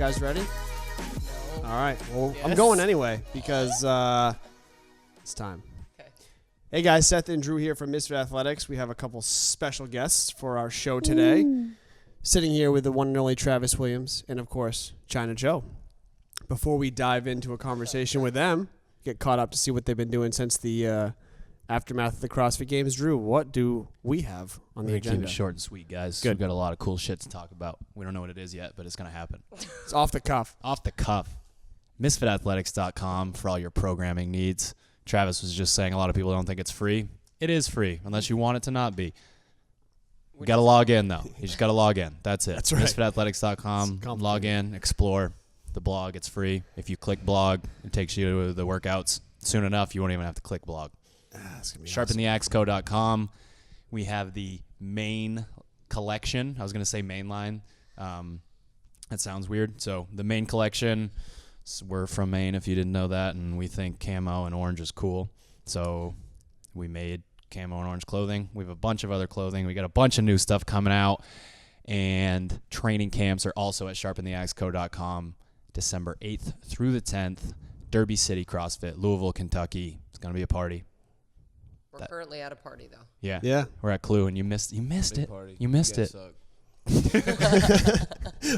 guys ready? No. All right. Well, Yes. I'm going anyway because it's time. Okay. Hey guys, Seth and Drew here from Misfit Athletics. We have a couple special guests for our show today. Sitting here with the one and only Travis Williams and, of course, China Joe. Before we dive into a conversation with them, get caught up to see what they've been doing since the aftermath of the CrossFit Games. Drew, what do we have on the We're gonna agenda? keep it short and sweet, guys. Good. We've got a lot of cool shit to talk about. We don't know what it is yet, but it's going to happen. It's off the cuff. Off the cuff. MisfitAthletics.com for all your programming needs. Travis was just saying a lot of people don't think it's free. It is free, unless you want it to not be. You got to log in, though. You just got to log in. That's it. That's right. MisfitAthletics.com. Log in, explore the blog. It's free. If you click blog, it takes you to the workouts. Soon enough, you won't even have to click blog. SharpenTheAxeCo.com. We have the main collection. I was going to say mainline. That sounds weird. So the main collection, we're from Maine if you didn't know that, and we think camo and orange is cool. So we made camo and orange clothing. We have a bunch of other clothing. We got a bunch of new stuff coming out. And training camps are also at SharpenTheAxeCo.com December 8th through the 10th. Derby City CrossFit, Louisville, Kentucky. It's going to be a party. We're currently at a party, though. Yeah. Yeah. We're at Clue, and you missed it. Party. You missed it.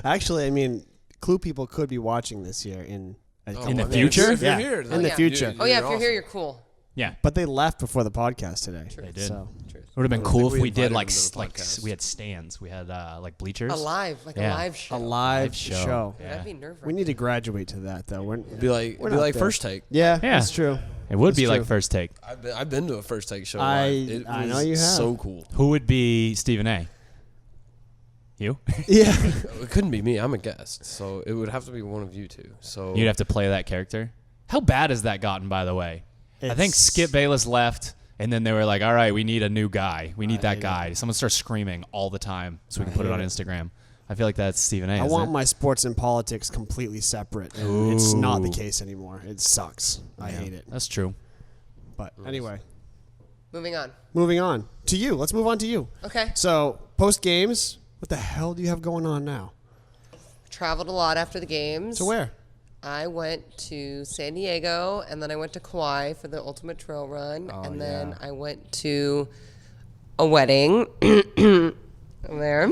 Actually, I mean, Clue people could be watching this year in the future? If you're Yeah. here, In the future. Oh, yeah, if you're here, you're cool. Yeah. But they left before the podcast today. They did. So. It would have been I don't cool think if we we did invited like them to the like podcast. we had stands. We had like bleachers. A live Yeah. show. A live show. Yeah. That'd be nerve-wracking. We need to graduate to that, though. It'd be like We're not there. First Take. Yeah, Yeah. that's true. It would That's be like true. First Take. I've been to a First Take show. I It was know you have. so cool. Who would be Stephen A? You? Yeah. It couldn't be me. I'm a guest, so it would have to be one of you two. So You'd have to play that character. How bad has that gotten, by the way? I think It's- Skip Bayless left, and then they were like, all right, we need a new guy. We need I that hate guy. Someone starts screaming all the time so we can I put it hate on it. Instagram. I feel like that's Stephen A. I isn't want it? my sports and politics completely separate. And it's not the Ooh. case anymore. It sucks. I Yeah, hate it. That's true. But anyway, Moving on. moving on to you. Let's move on to you. Okay. So, post games, what the hell do you have going on now? Traveled a lot after the games. To where? I went to San Diego, and then I went to Kauai for the Ultimate Trail Run, Oh, and then yeah. I went to a wedding there.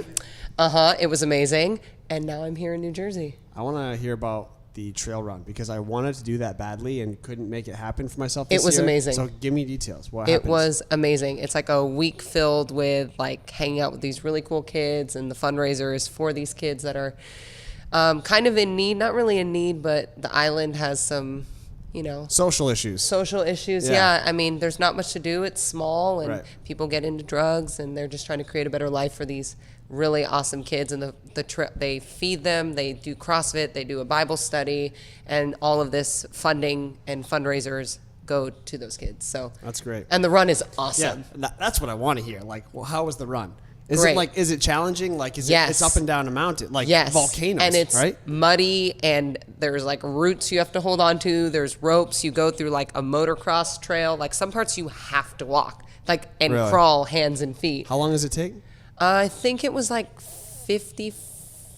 It was amazing, and now I'm here in New Jersey. I want to hear about the trail run because I wanted to do that badly and couldn't make it happen for myself this It was year. amazing. So give me details. What It happens? was amazing. It's like a week filled with like hanging out with these really cool kids, and the fundraiser is for these kids that are kind of in need, not really in need, but the island has some, social issues. social issues. Yeah. Yeah. I mean, there's not much to do. It's small, and Right. people get into drugs, and they're just trying to create a better life for these really awesome kids. And they feed them, they do CrossFit, they do a Bible study, and all of this funding and fundraisers go to those kids. So That's great. And the run is Yeah, awesome. that's what I want to hear. Like, well, how was the run? Is Great. it like, is it challenging? Like, is Yes. it's up and down a mountain, like Yes. volcanoes, and it's right? muddy, and there's like roots you have to hold on to. There's ropes. You go through like a motocross trail. Like some parts you have to walk, like and Really? crawl hands and feet. How long does it take? I think it was like 50,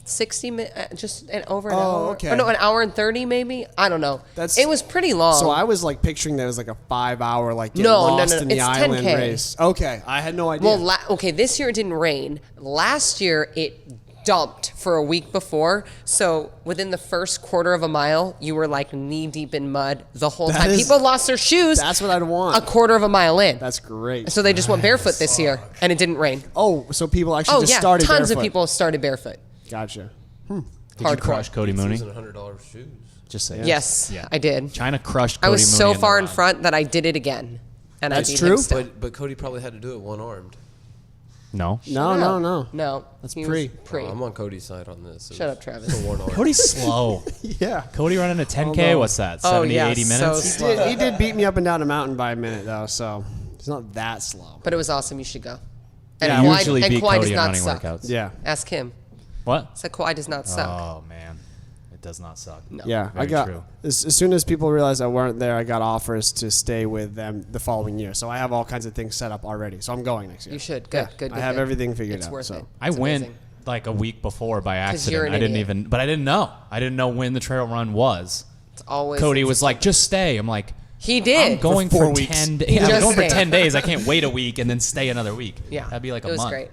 60 minutes, just over an Oh, hour. okay. Or no, an hour and 30 maybe. I don't know. That's- It was pretty long. So I was like picturing that it was like a 5 hour, like get No, lost no, in the it's island 10K. race. Okay, I had no idea. Well, okay, this year it didn't rain. Last year it dumped for a week before. So within the first quarter of a mile, you were like knee deep in mud the whole That time. is- People lost their shoes that's what I'd a want. quarter of a mile in. That's great. So they just went barefoot this year, and it didn't rain. Oh, so people actually Oh just yeah, started tons of barefoot. people started barefoot. Gotcha. Did you Hardcore. crush Cody Mooney? using $100 shoes. Just say Yes, Yeah. I did. China crushed I Cody was so Mooney far the in run. front that I did it again, and That's I beat true? him still. But Cody probably had to do it one-armed. No. No. That's That's pre. I'm on Cody's side on this. Shut up, Travis. For one arm. Cody's slow. Yeah. Cody running a 10K, no. what's that, Oh, 70, yeah, 80 so minutes? slow. He did beat me up and down a mountain by a minute though, so it's not that slow. But it was awesome. You should go. I Kauai- usually and beat Kauai Cody does in not running suck. workouts. Yeah. Ask him. What? Said Kauai does not suck. Oh, man. It does not suck. No. Yeah, Very I got true. as soon as people realized I weren't there, I got offers to stay with them the following year. So I have all kinds of things set up already. So I'm going next year. You should. Good, Yeah, good, I good, have good. everything figured It's out. worth so. it. I It's went amazing. like a week before by you're accident. an I didn't idiot. even, but I didn't know. I didn't know when the trail run was. It's always Cody was like, "Just stay." I'm like, he did. "I'm going For for, 4 weeks. 10 days. He Yeah, I'm just going for stayed. 10 days. I can't wait a week and then stay another week. Yeah, that'd be like a it was month." great.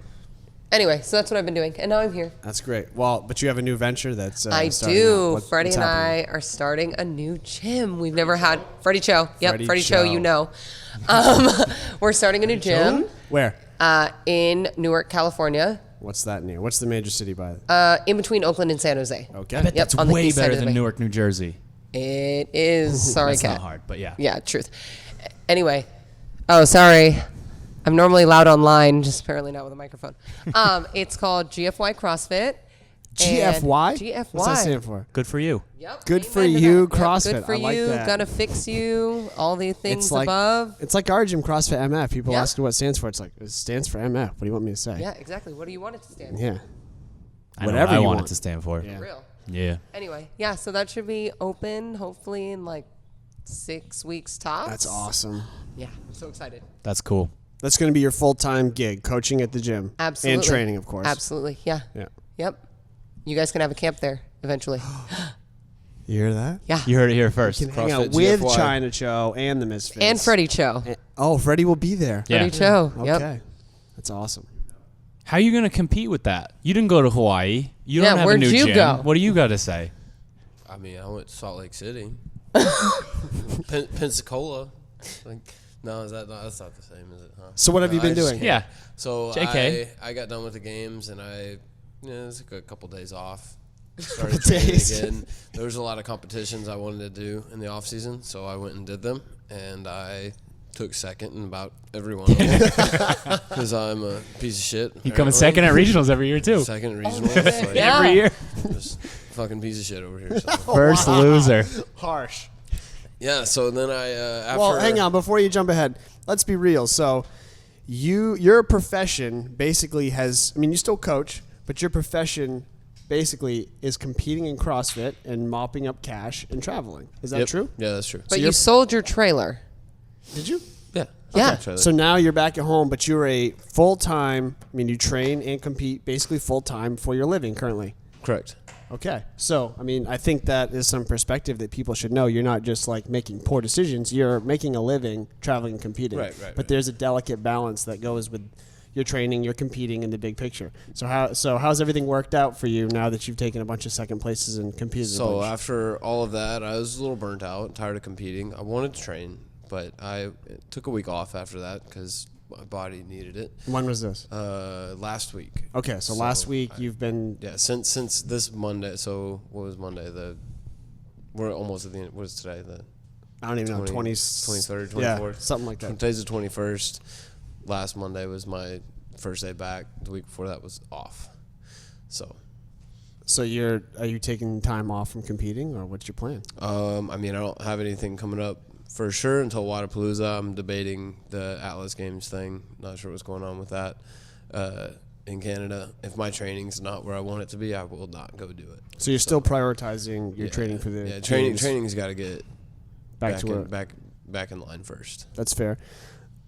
Anyway, so that's what I've been doing, and now I'm here. That's great. Well, but you have a new venture that's I starting do. up. What- Freddie what's and happening? I are starting a new gym. We've never had Freddie Cho. Yep, Freddie Freddie Cho. Cho. You know. We're starting a new gym Where? in Newark, California, What's that near? What's the major city by? in between Oakland and San Jose. Okay. I bet Yep, that's on the way east side better of the than bay. Newark, New Jersey. It is. Sorry, That's Kat. not hard, but yeah. Yeah, truth. Anyway, oh, sorry. I'm normally loud online, just apparently not with a microphone. It's called GFY CrossFit. and GFY? GFY. What's that stand for? Good for you. Yep. Good for amen to you, that. Yep, CrossFit. Good for I like you. that. Gonna fix you. All the things It's like above. It's like our gym, CrossFit MF. People Yeah. ask what it stands for. It's like it stands for MF. What do you want me to say? Yeah, exactly. What do you want it to stand for? Yeah. I know Whatever what I you want want. it to stand for. Yeah. Real. Yeah. Anyway, yeah. So that should be open hopefully in like 6 weeks tops. That's awesome. Yeah, I'm so excited. That's cool. That's going to be your full-time gig, coaching at the gym. Absolutely. And training, of course. Absolutely. Yeah. Yeah. Yep. You guys can have a camp there eventually. You hear that? Yeah. You heard it here first. You can hang out CrossFit with GFY. China Cho and the Misfits. And Freddie Cho. Oh, Freddie will be there. Yeah. Freddie Cho. Yep. Okay. That's awesome. How are you going to compete with that? You didn't go to Hawaii. You Yeah, don't have a where'd new you gym. go? What do you got to say? I mean, I went to Salt Lake City, Pensacola. Like, no, that's not the same, is it? Huh? So what have No, you been I just doing? can't. Yeah. So JK. I got done with the games and I took a couple days off. Couple Started training days. again. There was a lot of competitions I wanted to do in the off season, so I went and did them, and I took second in about every one of them because I'm a piece of shit. You come in apparently. second at regionals every year, too. Second at regionals. Like, Yeah. Every year. just fucking piece of shit over here. So. First loser. Harsh. Yeah, so then I after Well, hang on. Before you jump ahead, let's be real. So your profession basically has, I mean, you still coach, but your profession basically is competing in CrossFit and mopping up cash and traveling. Is that Yep. true? Yeah, that's true. But you're- you sold your trailer. Did you? Yeah. Yeah. Okay. So now you're back at home, but you're a full-time, I mean, you train and compete basically full-time for your living currently. Correct. Okay. So, I mean, I think that is some perspective that people should know. You're not just like making poor decisions. You're making a living traveling and competing. Right. But there's a delicate balance that goes with your training, your competing in the big picture. So how's everything worked out for you now that you've taken a bunch of second places and competed a So bunch? after all of that, I was a little burnt out, tired of competing. I wanted to train, but I took a week off after that because my body needed it. When was this? Last week. Okay, so last week you've been Yeah, since this Monday. So what was Monday? We're almost at the end. What is today? I don't even know 23rd, 24th. Yeah, something like that. Today's the 21st. Last Monday was my first day back. The week before that was off. So, So are you taking time off from competing, or what's your plan? I mean, I don't have anything coming up for sure until Wadapalooza. I'm debating the Atlas Games thing. Not sure what's going on with that in Canada. If my training's not where I want it to be, I will not go do it. So you're still prioritizing your training for the games Training's got to get back to where back in line first. That's fair.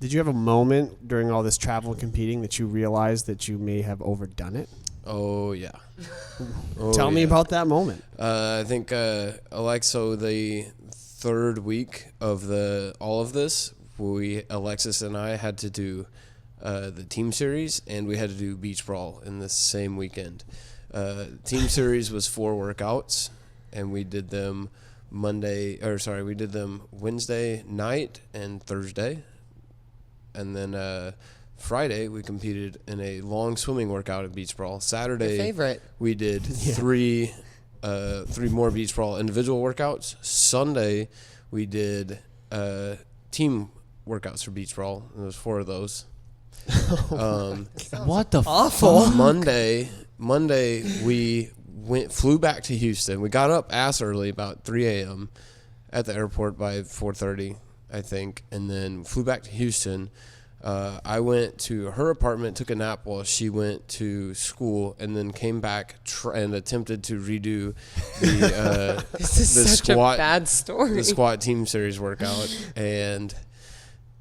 Did you have a moment during all this travel and competing that you realized that you may have overdone it? Oh yeah. Tell me about that moment. I think so the third week of all of this, Alexis and I had to do the team series, and we had to do beach brawl in the same weekend. Team series was 4 workouts, and we did them Wednesday night and Thursday, and then Friday we competed in a long swimming workout at beach brawl. Saturday, Your favorite. we did three more beach brawl individual workouts. Sunday, we did team workouts for beach brawl. And there was 4 of those. What the Awful. Monday, we flew back to Houston. We got up ass early, about 3 a.m. at the airport by 4:30, I think, and then flew back to Houston. I went to her apartment, took a nap while she went to school, and then came back and attempted to redo This is the such squat a bad story. the squat team series workout, and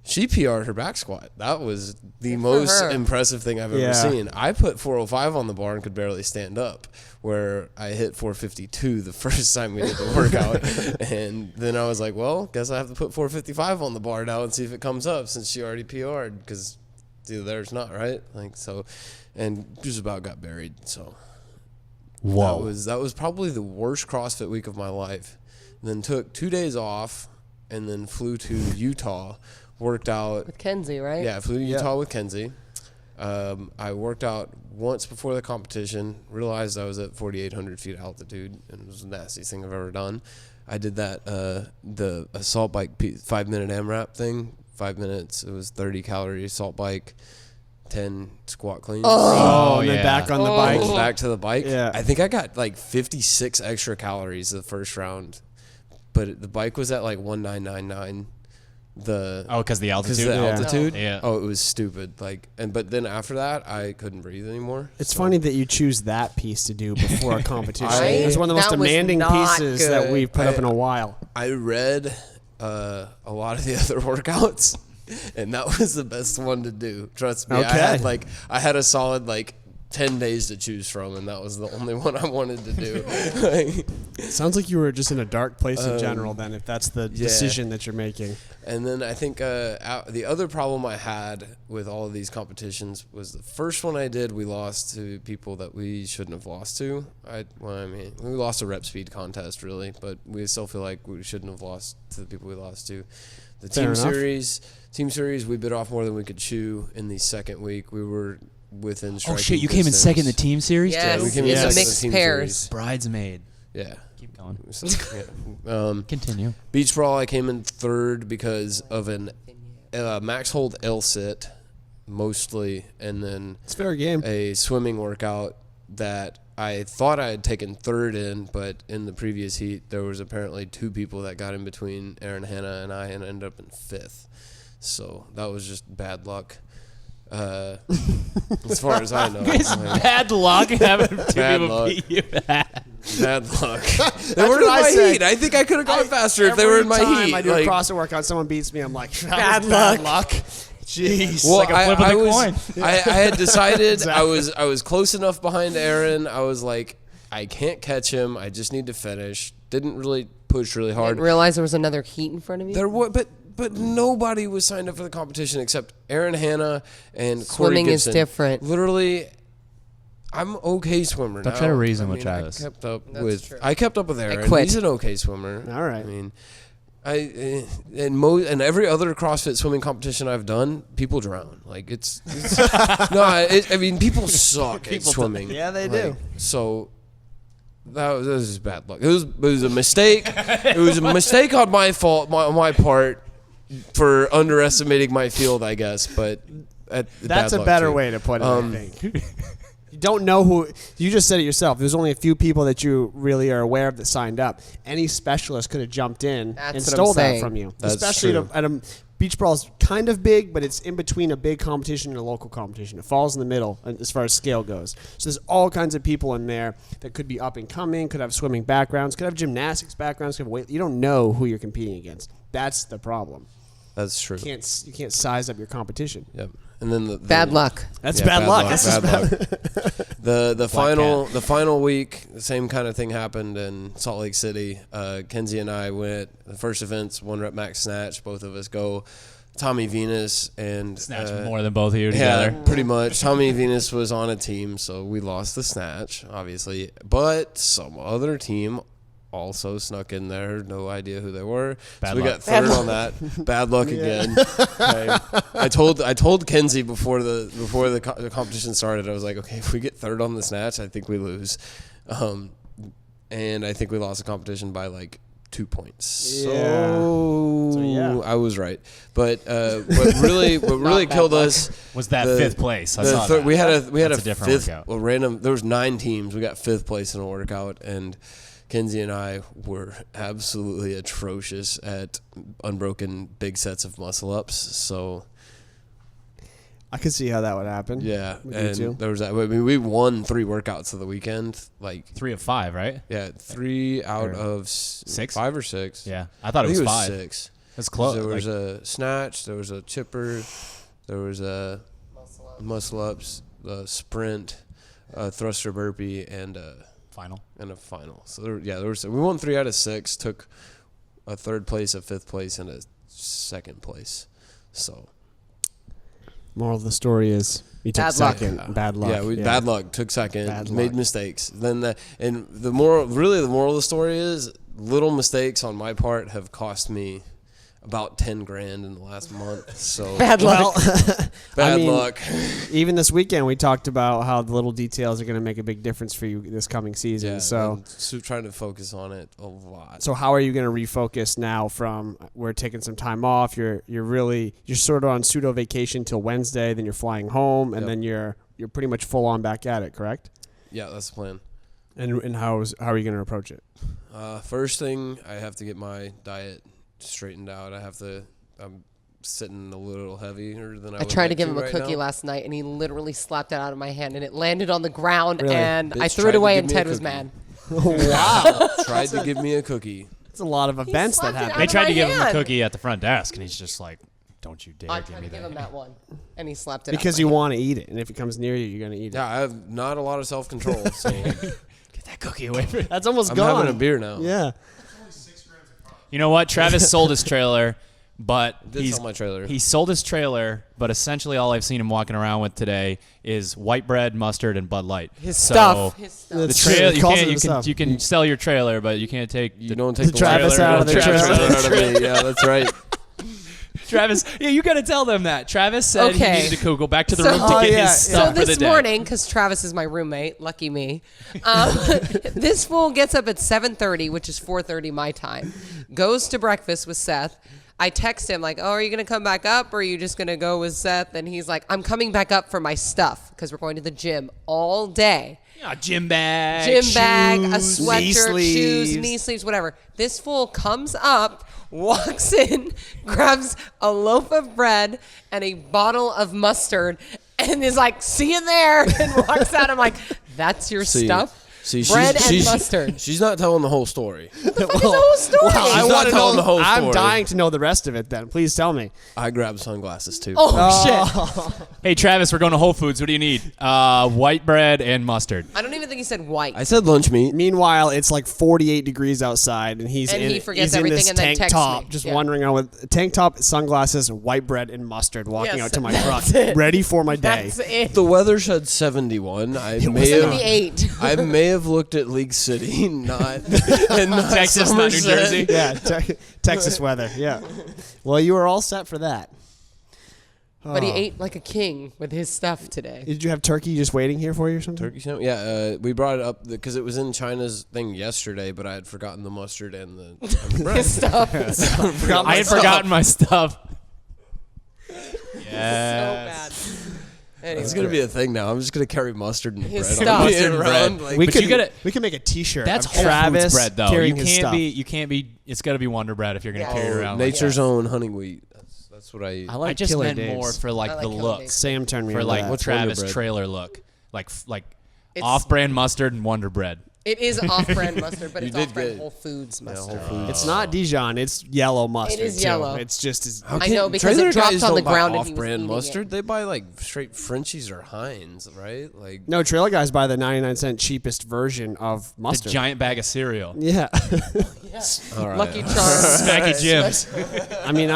She PR'd her back squat. That was the Good for most her. impressive thing I've Yeah. ever seen. I put 405 on the bar and could barely stand up, where I hit 452 the first time we did the workout. And then I was like, well, guess I have to put 455 on the bar now and see if it comes up, since she already PR'd, because there's not, right? Like, so, and just about got buried. So that was probably the worst CrossFit week of my life. And then took 2 days off and then flew to Utah. Worked out. With Kenzie, right? Yeah, I flew to Utah with Kenzie. I worked out once before the competition. Realized I was at 4,800 feet altitude, and it was the nastiest thing I've ever done. I did that the assault bike 5-minute AMRAP thing. 5 minutes. It was 30 calorie assault bike, 10 squat cleans. Oh, and then back on the bike. Back to the bike. Yeah. I think I got like 56 extra calories the first round, but the bike was at like 1999. Because the Because altitude. the altitude. Yeah. Oh, it was stupid. But then after that, I couldn't breathe anymore. It's So- funny that you choose that piece to do before a competition. Right? It's one of the most That was demanding not pieces that good. we've put up in a while. I read a lot of the other workouts, and that was the best one to do. Trust me. Okay. I had a solid 10 days to choose from, and that was the only one I wanted to do. It sounds like you were just in a dark place in general then, if that's the decision that you're making. And then I think the other problem I had with all of these competitions was the first one I did, we lost to people that we shouldn't have lost to. We lost a rep speed contest, really, but we still feel like we shouldn't have lost to the people we lost to. The Fair enough. team series, we bit off more than we could chew in the second week. We were within striking Oh shit! You came in distance. second in the team series. Yes, we came in in the second in mixed team pairs. series. Bridesmaid. Yeah. Keep going. So, yeah. Continue. Beach Brawl, I came in third because of an max hold L sit, mostly, and then It's a fair game. a swimming workout that I thought I had taken third in, but in the previous heat, there was apparently 2 people that got in between Aaron Hanna and I and ended up in 5th. So that was just bad luck. As far as I know. Bad luck having two Bad people luck. beat you. Bad luck. They were what in I my say. heat. I think I could have gone faster if they were in my Every heat. time I do a Like- CrossFit workout, someone beats me, I'm like, that Bad was bad luck. luck. Jeez. Well, like a flip of the I had decided Exactly. I was close enough behind Aaron. I was like, I can't catch him. I just need to finish. Didn't really push really hard. Didn't realize there was another heat in front of you. There was, but nobody was signed up for the competition except Aaron Hanna and Corey Swimming is Gibson. different. Literally, I'm okay swimmer. Don't now. try to reason I with mean, Travis. That's true. I kept up with Aaron. quit. He's an okay swimmer. All right. I mean, and every other CrossFit swimming competition I've done, people drown. Like it's no. I mean, people suck at swimming. Yeah, they Like, do. So that was just bad luck. It was a mistake. It was a mistake on my fault, on my part, for underestimating my field, I guess. But That's bad a luck, better too. way to put it, I think. You don't know who. You just said it yourself. There's only a few people that you really are aware of that signed up. Any specialist could have jumped in That's and what I'm stole that saying. from you. That's Especially true. at a beach brawl is kind of big, but it's in between a big competition and a local competition. It falls in the middle as far as scale goes. So there's all kinds of people in there that could be up and coming, could have swimming backgrounds, could have gymnastics backgrounds, could have weight. You don't know who you're competing against. That's the problem. That's true. You can't size up your competition. Yep. And then the Bad luck. That's Yeah, bad luck. That's just Bad luck. The final week, the same kind of thing happened in Salt Lake City. Kenzie and I went the first events, 1 rep max snatch. Both of us go. Tommy Venus and Snatch more than both of you together. Yeah, pretty much. Tommy Venus was on a team, so we lost the snatch, obviously. But some other team also snuck in there. No idea who they were. Bad so we luck. got third on that. Bad luck again. I told Kenzie before the competition started. I was like, okay, if we get third on the snatch, I think we lose. And I think we lost the competition by like 2 points. Yeah. So yeah. I was right. But what really killed us Was that the- fifth place? I the saw third- that. we had That's a different fifth workout. well, random. There was 9 teams. We got 5th place in a workout, and Kenzie and I were absolutely atrocious at unbroken big sets of muscle ups. So I could see how that would happen. yeah, We do too. and there was that. I mean, we won 3 workouts of the weekend. Like 3 of 5, right? yeah, 3 out Or of 6? 5 or 6. Yeah, I thought it I was think 5. 6. That's close. There was a snatch, there was a chipper, there was a muscle ups, a sprint, a thruster burpee, and a final. So there was. We won 3 out of 6. Took a 3rd place, a 5th place, and a 2nd place. So Moral of the story is you took Bad luck. second. Bad luck. yeah, bad luck. Took 2nd. Bad made luck. mistakes. Then the moral of the story is little mistakes on my part have cost me about $10,000 in the last month. So Bad luck. bad I mean, luck. Even this weekend, we talked about how the little details are going to make a big difference for you this coming season. Yeah, so I'm trying to focus on it a lot. So how are you going to refocus now from we're taking some time off, you're sort of on pseudo vacation till Wednesday, then you're flying home, and Yep. then you're pretty much full on back at it, correct? Yeah, that's the plan. And how are you going to approach it? First thing, I have to get my diet straightened out. I'm sitting a little heavier than I I would tried to like give him a right cookie now. last night, and he literally slapped it out of my hand, and it landed on the ground, Really? and I Bitch threw tried it to away, give and me a Ted was cookie. mad. Wow. Tried to give me a cookie. It's a lot of events that slapped it happen. out They of tried my to give him a hand. cookie at the front desk, and he's just like, "Don't you dare I give tried me to give that." him that one, and he slapped it Because out you of my want to eat it, and if it comes near you, you're going to eat it. Yeah, I have not a lot of self-control, so Get that cookie away from me. That's almost I'm gone. having a beer now. Yeah. You know what? Travis sold his trailer, but Did sell my trailer. He sold his trailer, but essentially all I've seen him walking around with today is white bread, mustard, and Bud Light. His So, stuff. His stuff. The That's trail, true. you Calls can't. it You can. himself. You can sell your trailer, but you can't take. You don't take the Travis trailer out of the Travis trailer. out of me. Yeah, that's right. Travis, yeah, you got to tell them that. Travis said Okay. he needed to go back to the So- room to Oh, get yeah, his yeah. stuff So for the this day. morning, because Travis is my roommate, lucky me, this fool gets up at 7:30, which is 4:30 my time, goes to breakfast with Seth. I text him like, "Oh, are you gonna come back up, or are you just gonna go with Seth?" And he's like, "I'm coming back up for my stuff because we're going to the gym all day." Yeah, gym bag, Gym bag, a shoes. sweatshirt, knee shoes, sleeves. knee sleeves, whatever. This fool comes up, walks in, grabs a loaf of bread and a bottle of mustard, and is like, "See you there," and walks out. I'm like, "That's your stuff." Bread and mustard. She's not telling the whole story. It's the whole story. I not want to telling know the whole I'm story. dying to know the rest of it then. Please tell me. I grabbed sunglasses too. Oh shit! Hey, Travis, we're going to Whole Foods. What do you need? White bread and mustard. I don't even think he said white. I said lunch meat. Meanwhile, it's like 48 degrees outside, and he's And in, he forgets he's in everything this and then tank texts top, me. just Yeah. wandering around with a tank top, sunglasses, white bread, and mustard, walking Yes, out to my that's truck, it. ready for my day. That's it. The weather said 71. I may have 78. I may have looked at League City, not and not Texas, not New Somerset. Jersey. Yeah, Texas weather. Yeah. Well, you were all set for that. But he ate like a king with his stuff today. Did you have turkey just waiting here for you or something? Turkey sandwich? Yeah, we brought it up because it was in China's thing yesterday, but I had forgotten the mustard and the bread. His stuff. I had forgotten my stuff. So Yes. bad. Anyway. It's gonna be a thing now. I'm just gonna carry mustard and His bread. stuff. I'm Mustard and around, bread. like, We But could you gotta- we could make a T-shirt. That's of Whole Travis Foods bread, though. You carrying his can't stuff. be. You can't be. It's got to be Wonder Bread if you're gonna Yeah. carry it around. nature's own honey wheat. That's what I eat. I like I just Killer meant Dave's. more for like I like the Killer look, Dave's. Sam turned me for on like that. What's Travis Wonder Bread? trailer look, like It's- off-brand mustard and Wonder Bread. It is off-brand mustard, but You it's did off-brand good. Whole Foods Yeah, mustard. Whole Foods. It's not Dijon. It's yellow mustard. is too. yellow. It's just as I know because Trailer it dropped guys on the don't buy ground and he was off-brand eating mustard. it. They buy like straight Frenchies or Heinz, right? Like no. Trailer guys buy the 99-cent cheapest version of The mustard. giant bag of cereal. Yeah. all right. Lucky Charms. Smacky Jim's. I mean,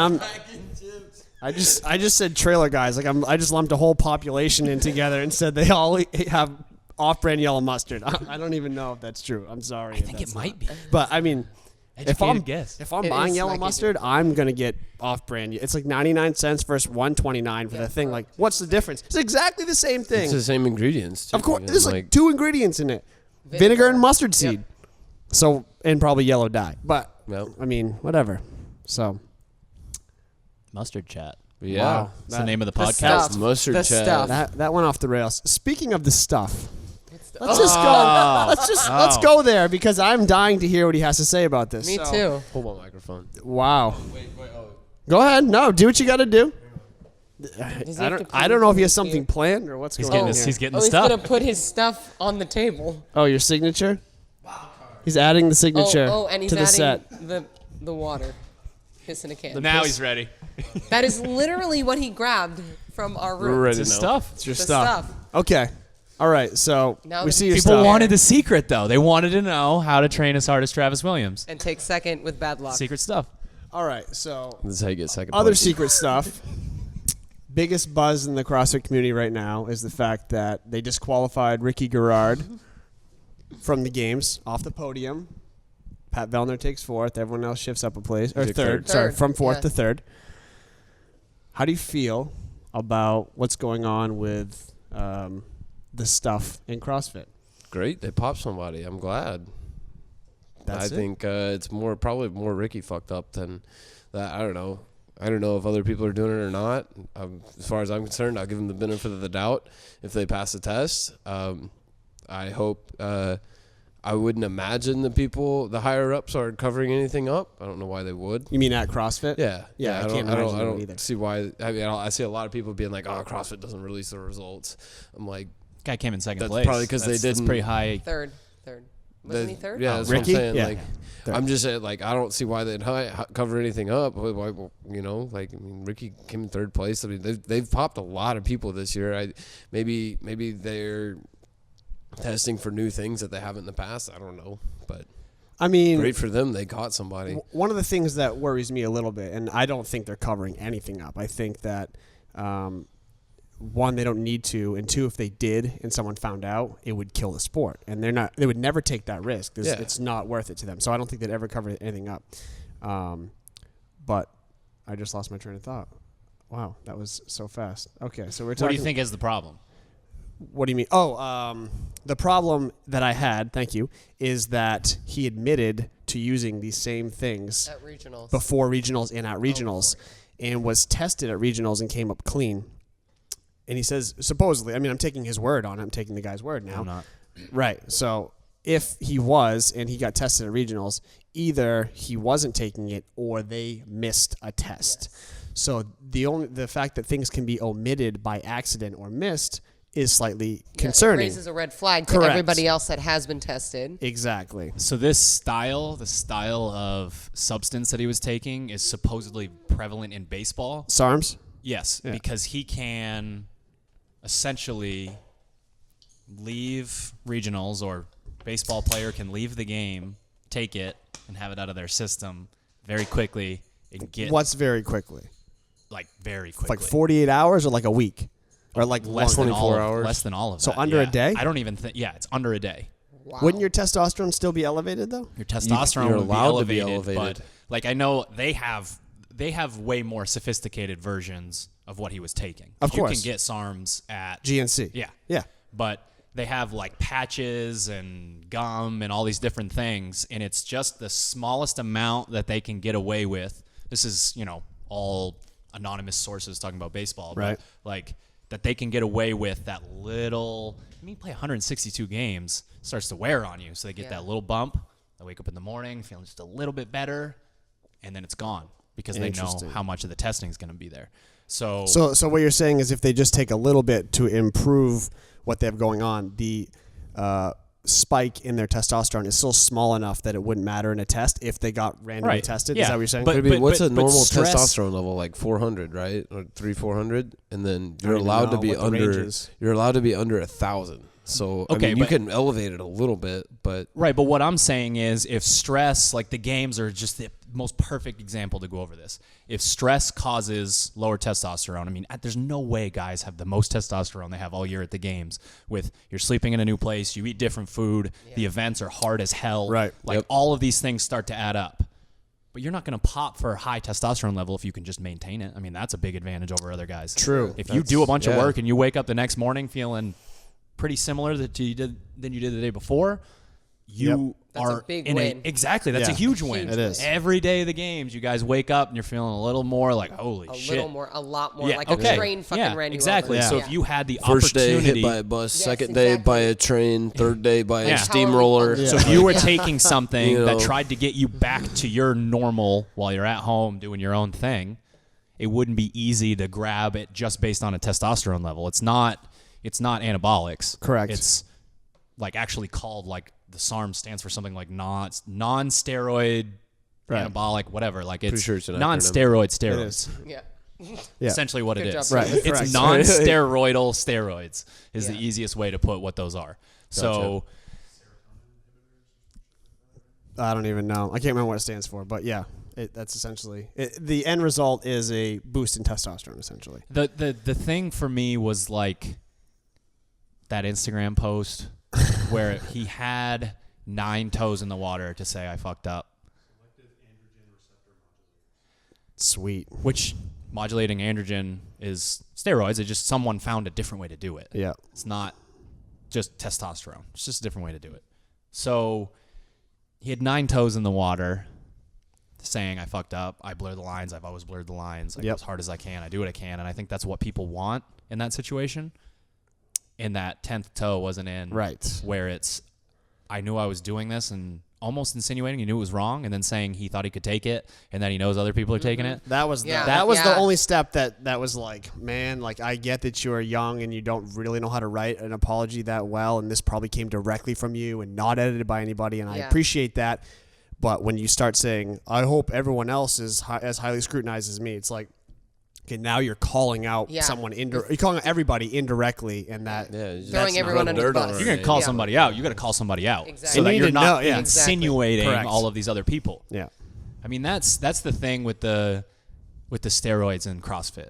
I just said trailer guys. Like I just lumped a whole population in together and said they all have off-brand yellow mustard. I don't even know if that's true. I'm sorry. I think it might be. But I mean, Educated guess. if I'm It buying is yellow Smacky mustard, I'm gonna get off-brand. It's like 99 cents versus 129 for the thing. Like, what's the difference? It's exactly the same thing. It's the same ingredients. Too. Of course, And, there's like 2 ingredients in it: vinegar and mustard seed. So and probably yellow dye. But Yep. I mean, whatever. So Mustard chat. Yeah. wow, That's the name of the The podcast. stuff. Mustard The chat. stuff. that went off the rails. Speaking of the stuff. Let's just go. Let's go there because I'm dying to hear what he has to say about this. Me So- too. Hold my microphone. Wow. Wait. Oh. Go ahead. No, do what you got to do. Does he have I to don't know if he has pee? something planned or what's He's going getting on his, here. he's getting Oh, the he's stuff. gonna put his stuff on the table. Oh, your signature? He's adding the signature Oh, and he's to the adding set. the water. piss in a can. Now he's ready. That is literally what he grabbed from our room. We're ready It's now. stuff. It's your The stuff. stuff. Okay. All right. So Now we that see your People stuff. wanted the secret, though. They wanted to know how to train as hard as Travis Williams. And take second with bad luck. Secret stuff. All right. So This is how you get second other place. secret stuff. Biggest buzz in the CrossFit community right now is the fact that they disqualified Ricky Garrard from the games off the podium. Pat Vellner takes fourth. Everyone else shifts up a place. Or Took third. third. Sorry, Third, from fourth yeah. to third. How do you feel about what's going on with the stuff in CrossFit? Great. They popped somebody. I'm glad. That's I it? think it's probably more Ricky fucked up than that. I don't know. I don't know if other people are doing it or not. As far as I'm concerned, I'll give them the benefit of the doubt if they pass the test. I hope. I wouldn't imagine the higher ups are covering anything up. I don't know why they would. You mean at CrossFit? Yeah, Yeah, I I can't don't imagine that either. don't see why. I mean, I see a lot of people being like, "Oh, CrossFit doesn't release the results." I'm like, Guy came in second That's place. probably 'cause they That's didn't- pretty high. Third. Wasn't he third? Yeah, that's Ricky? what I'm saying. Yeah. Like, Third. I'm just saying, like, I don't see why they'd cover anything up. Why, you know, like, I mean, Ricky came in third place. I mean, they've popped a lot of people this year. Maybe they're testing for new things that they haven't in the past. I don't know, but I mean, great for them. They caught somebody. one of the things that worries me a little bit, and I don't think they're covering anything up. I think that one, they don't need to, and two, if they did and someone found out, it would kill the sport, and they would never take that risk. Yeah. It's not worth it to them. So I don't think they'd ever cover anything up. But I just lost my train of thought. Wow, that was so fast. Okay, so we're talking. What do you think is the problem? What do you mean? Oh, the problem that I had, thank you, is that he admitted to using these same things At regionals. before regionals and at regionals, and was tested at regionals and came up clean. And he says, supposedly, I mean, I'm taking his word on it. I'm taking the guy's word now. I'm not. Right. So if he was and he got tested at regionals, either he wasn't taking it or they missed a test. So the fact that things can be omitted by accident or missed is slightly It concerning. raises a red flag to Correct. everybody else that has been tested. Exactly. So the style of substance that he was taking is supposedly prevalent in baseball. SARMs? Yes, Yeah. because he can essentially leave regionals, or baseball player can leave the game, take it, and have it out of their system very quickly and get What's very quickly? like very quickly. Like 48 hours or like a week? Or like less than longer? all 24 of, hours. less than all of So that. under a yeah. day? I don't even think. Yeah, it's under a day. Wow. Wouldn't your testosterone still be elevated though? Your testosterone you're would allowed to be be elevated, but elevated. like I know they have way more sophisticated versions of what he was taking. Of You course. can get SARMs at GNC. Yeah. Yeah. But they have like patches and gum and all these different things, and it's just the smallest amount that they can get away with. This is, all anonymous sources talking about baseball, Right. But like that they can get away with that little. I mean, you play 162 games, starts to wear on you, so they get Yeah. that little bump. They wake up in the morning feeling just a little bit better, and then it's gone because they know Interesting. how much of the testing is going to be there. So So what you're saying is if they just take a little bit to improve what they have going on, the spike in their testosterone is still small enough that it wouldn't matter in a test if they got randomly Right. tested. Yeah. Is that what you're saying? But- I mean, what's a but normal stress- testosterone level? Like 400, right? Or 400, and then you're even allowed to know be what the range under. is. You're allowed to be under 1,000. So Okay, I mean, you but- can elevate it a little bit, but Right, but what I'm saying is if stress, like the games are just the most perfect example to go over this. If stress causes lower testosterone, I mean, there's no way guys have the most testosterone they have all year at the games with you're sleeping in a new place, you eat different food, the events are hard as hell. Right. Like Yep. all of these things start to add up. But you're not going to pop for a high testosterone level if you can just maintain it. I mean, that's a big advantage over other guys. True. If you do a bunch of yeah. work and you wake up the next morning feeling pretty similar than you did the day before, you That's a are big in win. exactly. That's Yeah. a huge win. Huge It is. Every day of the games, you guys wake up and you're feeling a little more like, holy A shit. little more, a lot more. Yeah, Like okay. a train fucking yeah, ran you exactly. over. So Yeah. if you had the first day opportunity, hit by a bus, Yes, second day exactly. by a train, third day by Yeah. a steamroller. How are so if you were Yeah. taking something You that know. tried to get you back to your normal while you're at home doing your own thing, it wouldn't be easy to grab it just based on a testosterone level. It's not anabolics. Correct. It's like actually called, like the SARM stands for something like non-steroid Right. anabolic, whatever. Like it's sure it's an acronym. non-steroid It steroids. is. Yeah. Yeah. Essentially what Good it job, is. Right. It's Correct. non-steroidal steroids is the Yeah. easiest way to put what those are. So I don't even know. I can't remember what it stands for, but yeah, that's essentially the end result is a boost in testosterone. Essentially, the thing for me was like that Instagram post where he had 9 toes in the water to say I fucked up, sweet. which modulating androgen is steroids. It's just someone found a different way to do it. Yeah, It's not just testosterone. It's just a different way to do it. So he had 9 toes in the water saying I fucked up. I blur the lines. I've always blurred the lines. I go as hard as I can. I do what I can. And I think that's what people want in that situation. And that 10th toe wasn't in. Right. Where it's, I knew I was doing this and almost insinuating he knew it was wrong and then saying he thought he could take it and that he knows other people are taking it. That was Yeah. that was the Yeah. only step that was like, man, like I get that you're young and you don't really know how to write an apology that well, and this probably came directly from you and not edited by anybody, and I Yeah. appreciate that. But when you start saying, I hope everyone else is as highly scrutinized as me, it's like, okay, now you're calling out Yeah. someone you're calling out everybody indirectly, and that Yeah, you just Throwing rub everyone under the dirt on bus. it. You're going to call Yeah. somebody out. You got to call somebody out Exactly. so that You you're need to not know, yeah. insinuating Correct. all of these other people. yeah. I mean, that's the thing with the steroids and CrossFit.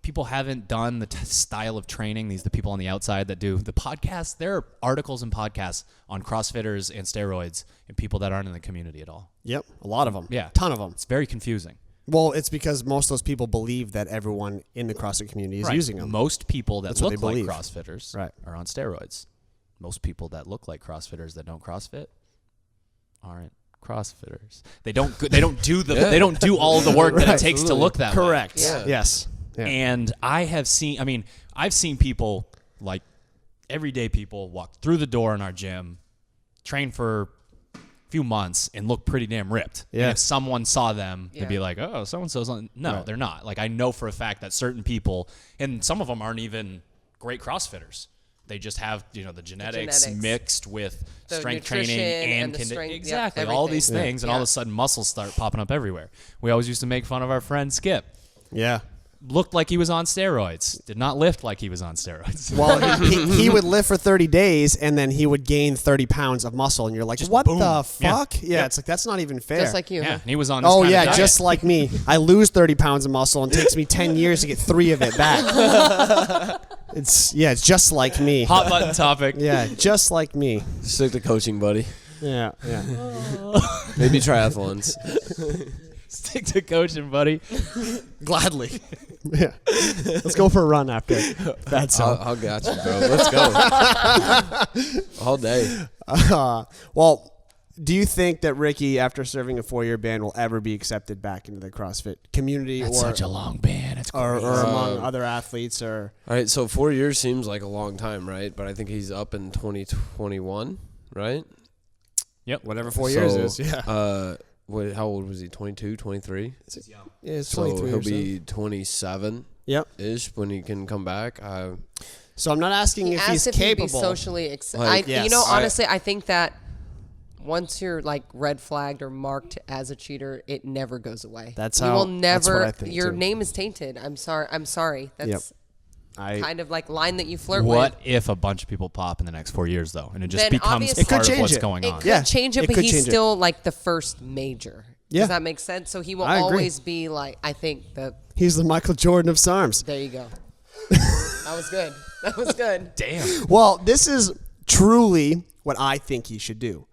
People haven't done the style of training. The people on the outside that do the podcasts. There are articles and podcasts on CrossFitters and steroids and people that aren't in the community at all. Yep, a lot of them. Yeah. ton of them. It's very confusing. Well, it's because most of those people believe that everyone in the CrossFit community is Right. using them. Most people that That's what look they like believe. CrossFitters Right. are on steroids. Most people that look like CrossFitters that don't CrossFit aren't CrossFitters. They don't do they don't do all of the work that it takes to look that way. Correct. Yeah. Yes. Yeah. And I've seen people, like everyday people, walk through the door in our gym, train for a few months, and look pretty damn ripped. Yeah. And if someone saw them, Yeah. they'd be like, oh, so-and-so's on. No, Right. they're not. Like, I know for a fact that certain people, and some of them aren't even great CrossFitters. They just have, the genetics genetics. mixed with The strength training nutrition and and the strength, yep, exactly all everything. these things, and all of Yeah. a sudden muscles start popping up everywhere. We always used to make fun of our friend Skip. Yeah. Looked like he was on steroids. Did not lift like he was on steroids. Well, he would live for 30 days and then he would gain 30 pounds of muscle, and you're like, what boom. the Yeah. fuck? Yeah, it's like that's not even fair. Just like you. Yeah, huh? and he was on. This Oh kind yeah, of diet. just like me. I lose 30 pounds of muscle and it takes me 10 years to get 3 of it back. It's just like me. hot button topic. Yeah, just like me. Stick to coaching, buddy. Yeah, yeah. Maybe triathlons. Stick to coaching, buddy. Gladly. Yeah. Let's go for a run after. That's all. I'll got you, bro. Let's go. All day. Well, do you think that Ricky, after serving a 4-year ban, will ever be accepted back into the CrossFit community, That's or such a long ban. It's or crazy. among other athletes, or All right, so 4 years seems like a long time, right? But I think he's up in 2021, right? whatever 4 years is? Yeah. How old was he? 22, 23? Yeah, it's So 23 he'll or so. be 27-ish Yep. when he can come back. So I'm not asking He if he's asked if he'd be capable. socially Like, yes. honestly, I think that once you're like red flagged or marked as a cheater, it never goes away. That's you how- will that's what never. I think, your too. name is tainted. I'm sorry. That's kind of like line that you flirt What with. if a bunch of people pop in the next 4 years though, and it just Then becomes obviously- It could part of change what's it. going It on? could Yeah, change it, it but could he's change it. still like the first major. Yeah. Does that make sense? So he will I agree. always be like, I think that. He's the Michael Jordan of SARMs. There you go. That was good. That was good. Damn. Well, this is truly what I think he should do.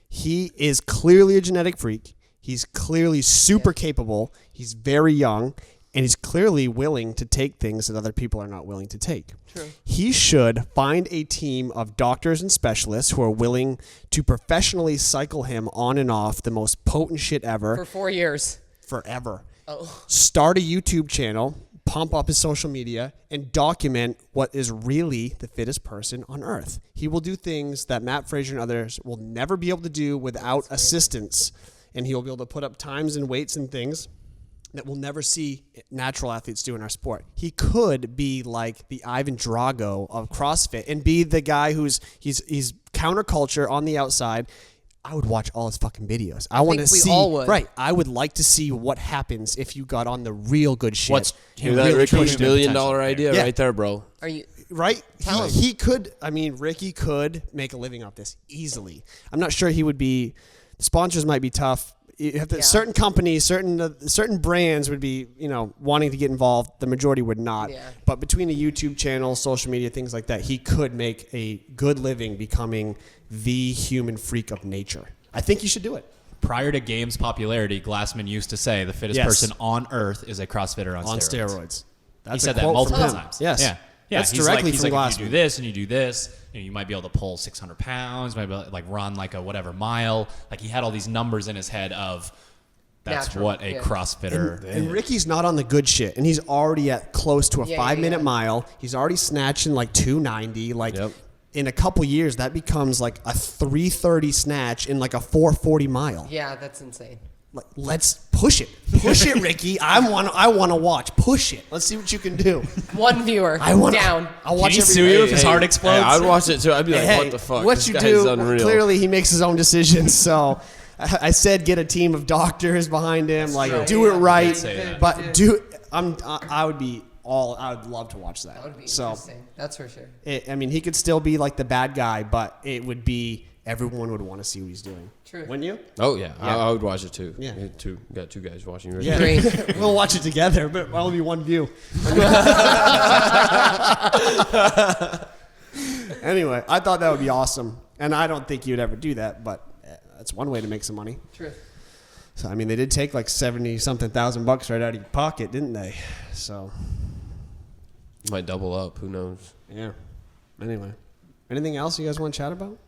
He is clearly a genetic freak. He's clearly super capable. He's very young, and he's clearly willing to take things that other people are not willing to take. True. He should find a team of doctors and specialists who are willing to professionally cycle him on and off the most potent shit ever For 4 years. forever. Oh. Start a YouTube channel, pump up his social media, and document what is really the fittest person on earth. He will do things that Matt Fraser and others will never be able to do without assistance, and he will be able to put up times and weights and things that we'll never see natural athletes do in our sport. He could be like the Ivan Drago of CrossFit and be the guy he's counterculture on the outside, I would watch all his fucking videos. I want to think we see. all would. Right. I would like to see what happens if you got on the real good shit. What's Hear that, really Ricky? pushed $1 million potential there. idea Yeah. right there, bro. Are you? right? Tell him. He could. I mean, Ricky could make a living off this easily. I'm not sure he would be. Sponsors might be tough. You have to, Yeah. certain companies, certain brands would be, wanting to get involved. The majority would not. Yeah. But between a YouTube channel, social media, things like that, he could make a good living becoming the human freak of nature. I think you should do it. Prior to games popularity, Glassman used to say the fittest Yes. person on earth is a CrossFitter on steroids. That's He a said that quote multiple from him. times. Yes. Yeah. Yeah. That's he's directly he's from like, if you Glassman. do this and you do this, you might be able to pull 600 pounds, might be able to like run like a whatever mile. Like he had all these numbers in his head of that's Natural, what a yeah. CrossFitter. And Ricky's not on the good shit, and he's already at close to a Yeah, 5-minute yeah. mile. He's already snatching like 290. Like Yep. in a couple years, that becomes like a 330 snatch in like a 440 mile. Yeah, that's insane. Like, let's push it, Ricky. I want to watch. Push it. Let's see what you can do. One viewer I want down. I'll Can watch he every sue you if his heart explodes? I'd watch it too. I'd be like, Hey, what the fuck? what This you guy's do? unreal. Clearly, he makes his own decisions. So, I said get a team of doctors behind him. Like, true. do it right. say that. But I would be all. I would love to watch that. That would be so, interesting. That's for sure. I mean, he could still be like the bad guy, but it would be everyone would want to see what he's doing. True. Wouldn't you? Oh yeah, I would watch it too. Yeah. Got two guys watching. Right Yeah. Great. We'll watch it together, but only be one view. Anyway, I thought that would be awesome, and I don't think you'd ever do that, but that's one way to make some money. True. So I mean, they did take like $70-something thousand right out of your pocket, didn't they? So Might double up. Who knows? yeah. Anyway, anything else you guys want to chat about?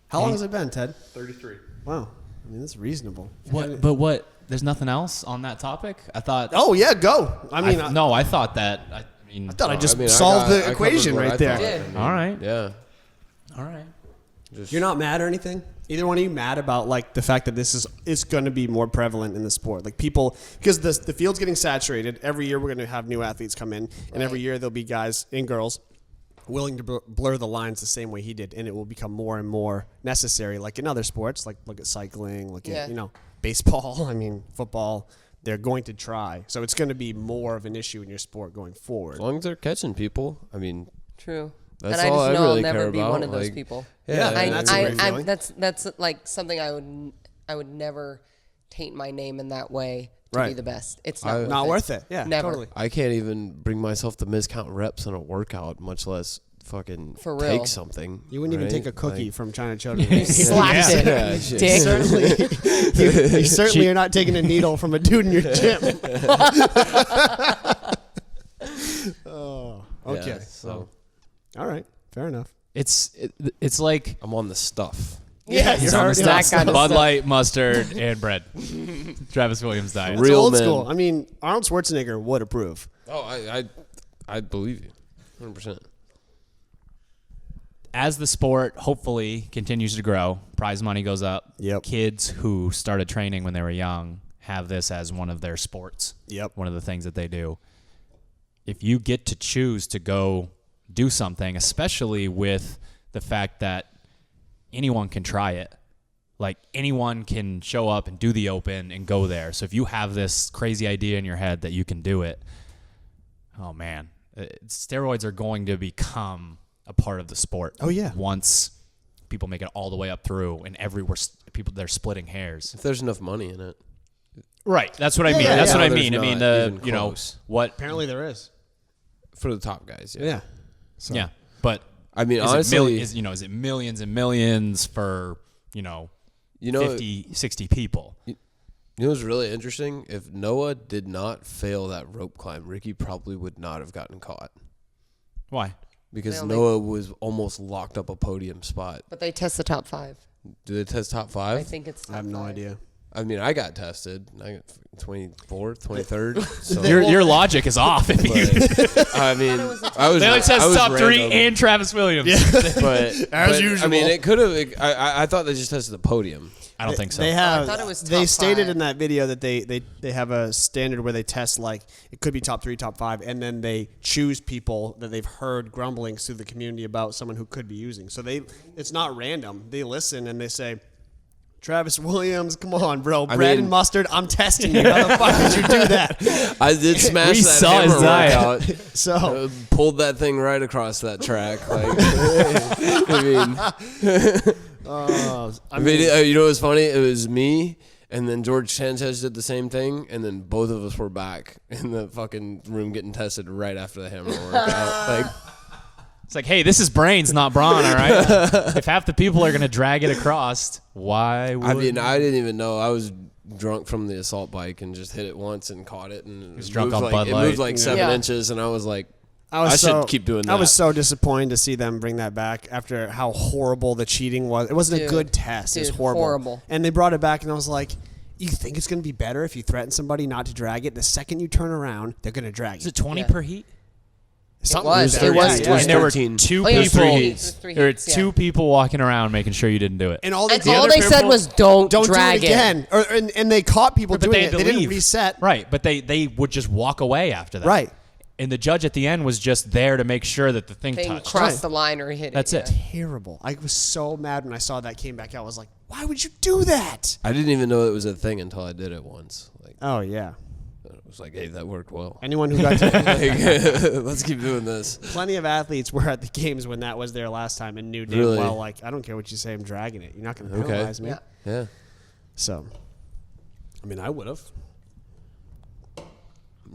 How long has it been, Ted? 33. Wow. I mean, that's reasonable. What? There's nothing else on that topic? I thought. Oh yeah, go. I mean, I no, I thought that. I mean, thought I just I solved I the covered equation what I right there. thought. Did. I mean, all right, Yeah. all right. Just, You're not mad or anything? Either one of you mad about like the fact that this is going to be more prevalent in the sport? Like people, because the field's getting saturated. Every year we're going to have new athletes come in, and every Right. year there'll be guys and girls willing to blur the lines the same way he did, and it will become more and more necessary. Like in other sports, like look at cycling, look Yeah. at baseball. I mean football. They're going to try, so it's going to be more of an issue in your sport going forward. as long as they're catching people, I mean, True. That's and I all just I know really I'll never care be about, one of those like- people. Yeah, I, that's a great feeling. that's like something I would never taint my name in that way to be Right. the best. It's I- not Not worth it. Yeah, Never. totally. I can't even bring myself to miscount reps on a workout, much less fucking For real. take something. You wouldn't even right? take a cookie Like- from China Children. Slapped it. Yeah, shit. Dick. You certainly are not taking a needle from a dude in your gym. Oh, okay. Yeah, so All right. Fair enough. It's like I'm on the stuff. Yeah, it's you're on the already that stuff. kind of Bud stuff. Light, mustard, and bread. Travis Williams diet. It's Real old men. school. I mean, Arnold Schwarzenegger would approve. Oh, I believe you, 100%. As the sport hopefully continues to grow, prize money goes up. Yep. Kids who started training when they were young have this as one of their sports. Yep. One of the things that they do. If you get to choose to go do something, especially with the fact that anyone can try it, like anyone can show up and do the open and go there. So if you have this crazy idea in your head that you can do it, oh man, steroids are going to become a part of the sport. Oh, yeah. Once people make it all the way up through and everywhere people they're splitting hairs. If there's enough money in it, Right. That's what I mean. yeah, That's yeah. what I There's mean. I mean, not even you know, close. what? Apparently there is. for the top guys, yeah. Yeah. So, Yeah. But I mean, is honestly, is it millions and millions for, 50, 60 people? You know what's really interesting? If Noah did not fail that rope climb, Ricky probably would not have gotten caught Why? because They only- Noah was almost locked up a podium spot. But they test the top 5. Do they test top I five? think it's top I have no 5. idea. I mean, I got tested. I got 24th, 23rd. So, Your logic is off. If you, but, I mean, I was. they only I test was top 3 random, and Travis Williams. but As but, usual. I mean, it could have. I thought they just tested the podium. I don't think so. They have. thought it was they top stated 5. in that video that they have a standard where they test like it could be top 3, top 5, and then they choose people that they've heard grumblings through the community about someone who could be using. So it's not random. They listen and they say, Travis Williams, come on, bro. I Bread mean- and mustard. I'm testing you. How the fuck did you do that? I did smash We that saw his hammer diet. workout. So Pulled that thing right across that track. Like, I mean, you know what's funny? It was me, and then George Sanchez did the same thing, and then both of us were back in the fucking room getting tested right after the hammer workout. Like, It's like, hey, this is brains, not brawn, all right? If half the people are going to drag it across, why would... I mean, I didn't even know. I was drunk from the assault bike and just hit it once and caught it, and was it drunk moved on like, Bud it Light. moved like 7 Yeah. inches, and I was like, I was should keep doing that. I was so disappointed to see them bring that back after how horrible the cheating was. It wasn't a Dude. good test. It was Dude, horrible. horrible. And they brought it back, and I was like, you think it's going to be better if you threaten somebody not to drag it? The second you turn around, they're going to drag Is it. it 20 Yeah. per heat? Something was. like It that. was Yeah, 20. And there were 13. two Oh, yeah, it was people. three heats. It was three There were heats, yeah. two people walking around making sure you didn't do it. And all they And did, all they said was, don't don't drag do it again. And they caught people But doing they it. had to They didn't leave. reset. Right, but they would just walk away after that. Right. And the judge at the end was just there to make sure that the thing They touched. crossed Right. the line or hit That's it. it. Terrible. I was so mad when I saw that came back out. I was like, why would you do that? I didn't even know it was a thing until I did it once. Like, Oh, yeah. it was like, hey, that worked well. Anyone who got to Like, let's keep doing this. plenty of athletes were at the games when that was their last time and knew damn Really? well, like, I don't care what you say, I'm dragging it. You're not going to Okay. penalize me. Yeah. Yeah. So, I mean, I would have.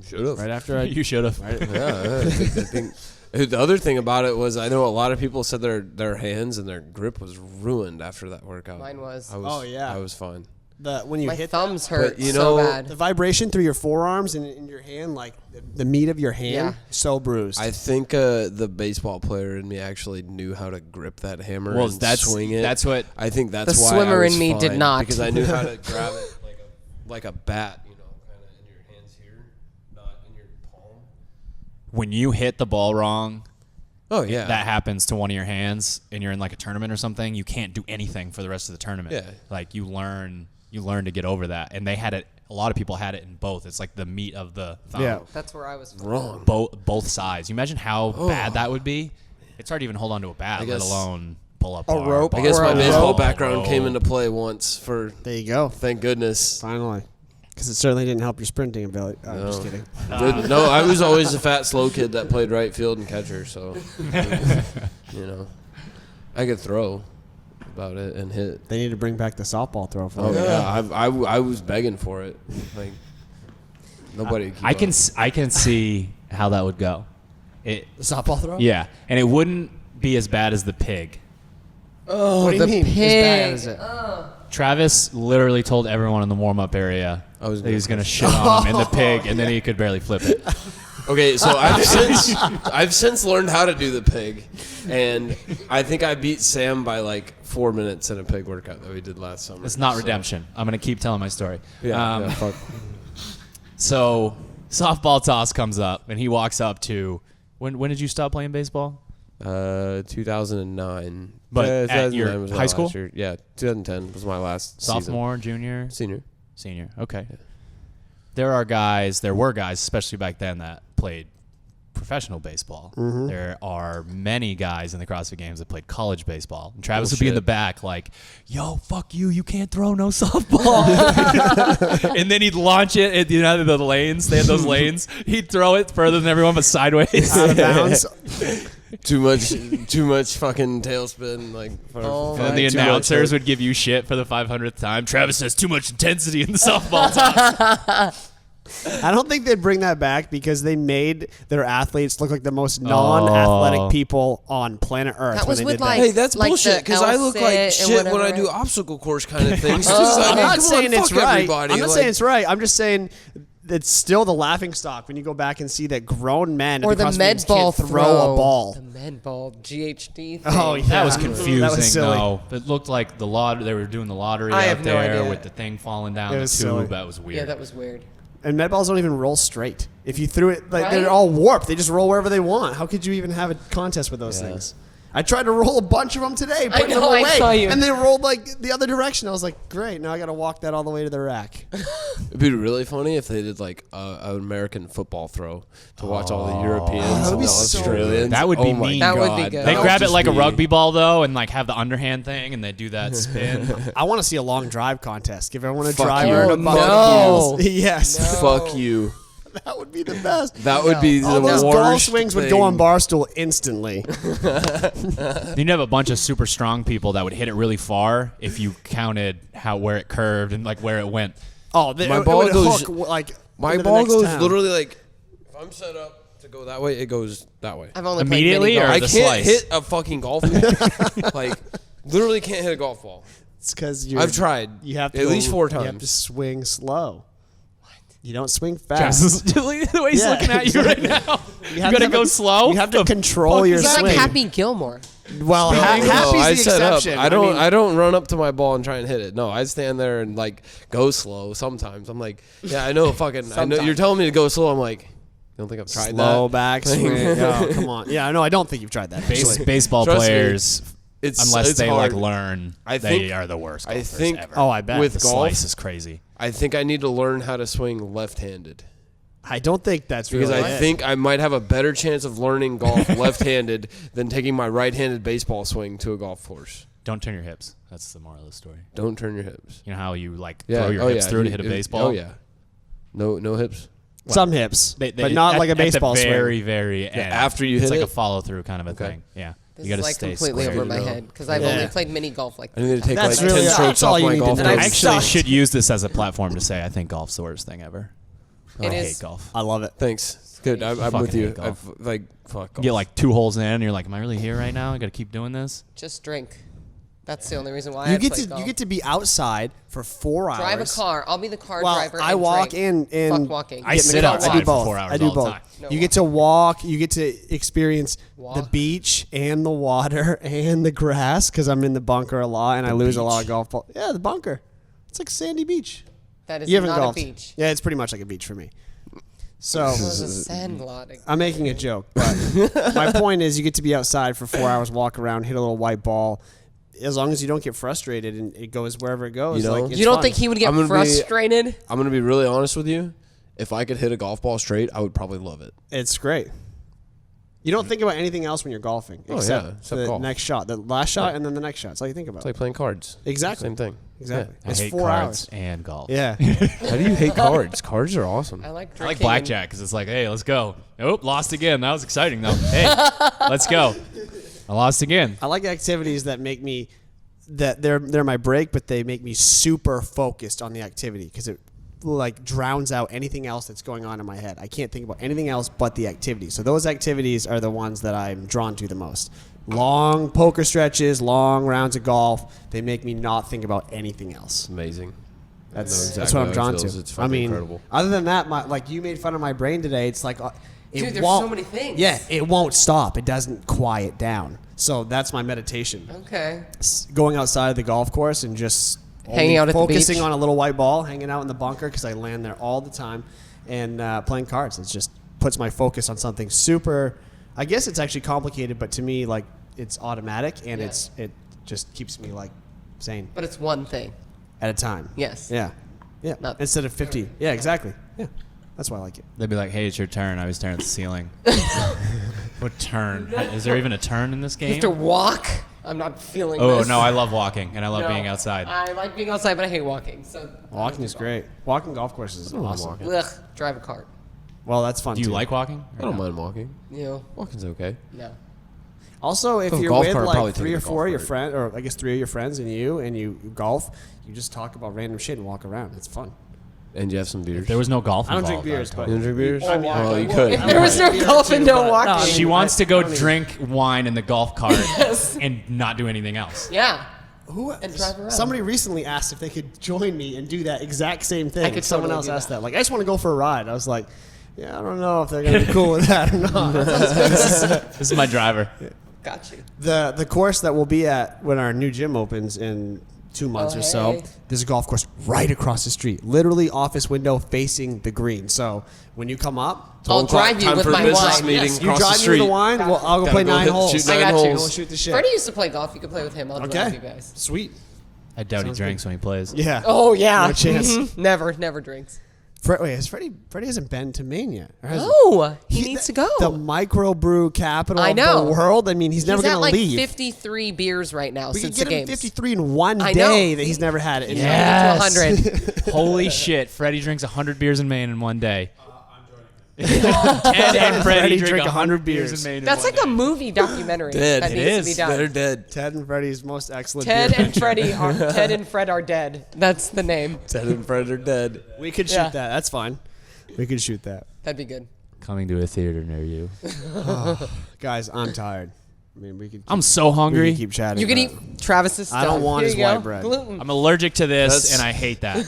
Should have. Right after I. You should have. Yeah, I think the other thing about it was I know a lot of people said their hands and their grip was ruined after that workout. Mine was. Oh, yeah. I was fine. When you My hit thumbs hurt But, you so know, bad. the vibration through your forearms and in your hand, like the meat of your hand, Yeah. so bruised. I think the baseball player in me actually knew how to grip that hammer Well, and that's- swing it. that's what- I think that's The why swimmer I was in me did fine, not. because I knew how to grab it like a bat, you know, kind of in your hands here, not in your palm. When you hit the ball wrong, Oh yeah, that happens to one of your hands and you're in like a tournament or something, you can't do anything for the rest of the tournament. Yeah. Like you learn to get over that. And they had it, a lot of people had it in both. It's like the meat of the thumb. Yeah. That's where I was wrong. Both sides. You imagine how bad that would be? It's hard to even hold on to a bat, let guess- alone pull up A bar, rope. bar, I guess my Or a baseball rope. background came into play once for there you go. thank goodness. Finally. Because it certainly didn't help your sprinting ability. I'm just kidding. No, I was always a fat, slow kid that played right field and catcher, so you know, I could throw about it and hit. They need to bring back the softball throw for Oh you. yeah, I was begging for it. Like nobody. I can see how that would go. It The softball throw? yeah, and it wouldn't be as bad as the pig. Oh, what do you the mean? As bad pig. as it? Travis literally told everyone in the warm up area I was that he was going to shit on him in the pig, and then he could barely flip it. Okay, so I've since learned how to do the pig, and I think I beat Sam by like 4 minutes in a pig workout that we did last summer. It's not So, redemption. I'm going to keep telling my story. Yeah, fuck. So softball toss comes up, and he walks up to. When did you stop playing baseball? 2009. But Yeah, at 2009 your was my high last school? year. Yeah, 2010 was my last season. Sophomore, junior, Senior. senior. Okay. There were guys, especially back then, that played professional baseball. There are many guys in the CrossFit Games that played college baseball. And Travis would be in the Bullshit. back like, yo, fuck you, you can't throw no softball. And then he'd launch it at the lanes. They had those lanes. He'd throw it further than everyone but sideways. Out of bounds. Too much fucking tailspin. Like, Oh, And the too much announcers hurt. would give you shit for the 500th time. Travis has too much intensity in the softball toss. I don't think they'd bring that back because they made their athletes look like the most non-athletic people on planet Earth. That was when they with, did like- Hey, that's Like bullshit. the Because I look like outfit and shit when I whatever. do obstacle course kind of things. I'm not Come saying on, it's fuck right. everybody. I'm not Like, saying it's right. I'm just saying it's still the laughing stock when you go back and see that grown men Or at the the CrossFit med Games ball can't throw a ball. The med ball GHD thing. Oh, yeah. That was confusing, That was silly. though. It looked like the lottery. They were doing the lottery I out have no there idea. with the thing falling down It the was tube. silly. That was weird. Yeah, that was weird. And med balls don't even roll straight. If you threw it, like Right? they're all warped. They just roll wherever they want. How could you even have a contest with those things? I tried to roll a bunch of them today, putting know, them away, I saw you. and they rolled like the other direction. I was like, great, now I got to walk that all the way to the rack. It'd be really funny if they did like an American football throw to watch all the Europeans That would and be the so Australians. That would be Oh my mean. That would be God. good. They That grab would it like a just be- rugby ball though, and like have the underhand thing, and they do that spin. I want to see a long drive contest. Give everyone a Fuck driver you. and a bucket No. of balls. Yes, Fuck you. that would be the best. That would be the All those worst golf swings would go thing. on Barstool instantly. You'd have a bunch of super strong people that would hit it really far if you counted where it curved and like where it went. Oh, My it ball would goes- hook, like My into the ball next goes town. literally like if I'm set up to go that way, it goes that way. I've only Immediately, played or mini I the golf. can't slice? hit a fucking golf ball. Like literally can't hit a golf ball. It's because I've tried You have to at go- least 4 You have to times. swing slow. You don't swing Jess fast. is- the way he's Yeah, looking at you right exactly. now. You have gotta to go have a- slow. You have to The control fuck your is He's that? swing. like Happy Gilmore. Well, No, Happy's I the set up. exception. I don't. mean, I don't run up to my ball and try and hit it. No, I stand there and like go slow. Sometimes I'm like, yeah, I know. Fucking, I know. You're telling me to go slow. I'm like, you don't think I've tried slow that? back swing. Oh, come on. Yeah, no, I don't think you've tried that. actually. Baseball Trust me, players, It's they hard. like learn, I they think- are the worst. I golfers think- ever. Oh, I bet. with the golf, slice is crazy. I think I need to learn how to swing left-handed I don't think that's because really I it. think I might have a better chance of learning golf left-handed than taking my right-handed baseball swing to a golf course. Don't turn your hips. That's the moral of the story. Don't turn your hips. You know how you like Yeah. throw your oh, hips yeah. through to You- hit a it- baseball? Oh yeah. No hips. some hips, They- but not at- like a baseball at the very, swing. very end. after you it's hit like it? a follow through kind of a Okay. thing. Yeah, This you got is to like stay completely square. over my head because I've Yeah. only played mini golf like I need to take That's like really- 10 strokes that's all off you my need to golf do. And I club. actually Sucked. should use this as a platform to say I think golf's the worst thing ever. It I is. hate golf. I love it. Thanks. Good. I'm Fucking with you. hate golf. I've, like fuck. You get like 2 holes in, and you're like, "Am I really here right now? I got to keep doing this." Just drink. That's the only reason why You I get play to golf. you get to be outside for 4 hours. drive a car. I'll be the car Well, driver. I and walk drink. in. Fuck walking. I get in the sit car. outside I do for both. 4 hours I do all the both. time. No You get to walk. You get to experience the Walk. beach and the water and the grass because I'm in the bunker a lot and I lose a lot of golf balls. Yeah, the bunker. It's like sandy beach. That is You haven't not golfed. a beach. Yeah, it's pretty much like a beach for me. So It was a sand lot. I'm making a joke, but my point is you get to be outside for 4 hours, walk around, hit a little white ball. As long as you don't get frustrated and it goes wherever it goes. You know? like, it's You don't fun. think he would get I'm gonna be- frustrated? I'm gonna be really honest with you. If I could hit a golf ball straight, I would probably love it. It's great. You don't think about anything else when you're golfing Oh, except yeah, except the golf. next shot, the last shot, and then the next shot. That's all you think about. It's like playing cards. Exactly. Same thing. Exactly. I It's hate 4 cards hours. and golf. Yeah. How do you hate cards? Cards are awesome. I like I drinking. like blackjack because it's like, hey, let's go. Nope, lost again. That was exciting though. Hey, let's go. I lost again. I like activities that make me that they're my break, but they make me super focused on the activity because it like drowns out anything else that's going on in my head. I can't think about anything else but the activity. So those activities are the ones that I'm drawn to the most. Long poker stretches, long rounds of golf. They make me not think about anything else. Amazing. That's I know that's exactly what I'm how it drawn feels. to. It's I fucking mean, incredible. other than that, like you made fun of my brain today. It's like it Dude, there's won't- so many things. Yeah, it won't stop. It doesn't quiet down. So that's my meditation. Okay. Going outside of the golf course and just Hanging only out at the focusing beach? on a little white ball, hanging out in the bunker because I land there all the time, and playing cards. It just puts my focus on something super. I guess it's actually complicated, but to me, like it's automatic and Yeah. it just keeps me like sane But it's one thing. at a time. Yes. Yeah. Yeah. Not- Instead of 50. Yeah, exactly. Yeah. That's why I like it. They'd be like, hey, it's your turn. I was staring at the ceiling. What turn? Is there even a turn in this You have game? to walk. I'm not feeling Oh this. no, I love walking and I love No. being outside. I like being outside, but I hate walking. So Walking is great. Walking golf courses is awesome. Ugh, drive a cart. Well, that's fun Do you too. like walking? I don't mind walking. You know, Walking's okay. no. Also, if Oh, you're golf with cart, probably like take 3 the or golf 4 of your cart. friends, or I guess 3 of your friends and you golf, you just talk about random shit and walk around. It's fun. And you have some beers. There was no golf I don't involved. drink beers, I but would you don't drink beers? I mean, well, you could. If there was no golf and no walking. totally- She wants to I go don't drink wine in the golf cart and not do anything else. Yeah. Who? And drive around. Somebody recently asked if they could join me and do that exact same thing. I could Someone totally else do asked that. that. Like, I just want to go for a ride. I was like, yeah, I don't know if they're gonna be cool with that or not. This is my driver. Got you. The course that we'll be at when our new gym opens in 2 months Oh, or so. hey. There's a golf course right across the street, literally office window facing the green. So when you come up, I'll drive you Time with for a my business wine. meeting Yes. you across the drive me street. to the wine. Well, I'll go Gotta play go 9 hit- holes. shoot I 9 got you. holes. We'll shoot the shit. Freddie used to play golf. You could play with him. I'll drive you Okay, guys. sweet. I doubt he Sounds drinks when he plays. Yeah. Oh yeah. No chance. Never drinks. Wait, has Freddie hasn't been to Maine yet? Or has No, he needs to go. The microbrew capital I of know. the world. I mean, he's never He's going at to like leave. 53 beers right now We could since get the him games. 53 in one I know. day that he's never had it. In Yeah. To 100. Holy shit! Freddie drinks 100 beers in Maine in one day. Ted and Freddie drink 100 beers in Maine. That's in like one a movie documentary Dead. that It needs to is. be done. They're dead. Ted and Freddie's most excellent Ted beer and venture. Freddie are Ted and Fred are dead. That's the name. Ted and Fred are dead. We could shoot Yeah. that. That's fine. We could shoot that. That'd be good. day. Coming to a theater near you. Guys, I'm tired. I mean, we could. I'm so we hungry. could keep chatting. You can about eat Travis's stuff. I don't want Here his you go. white bread. Gluten. I'm allergic to this, That's- and I hate that. it.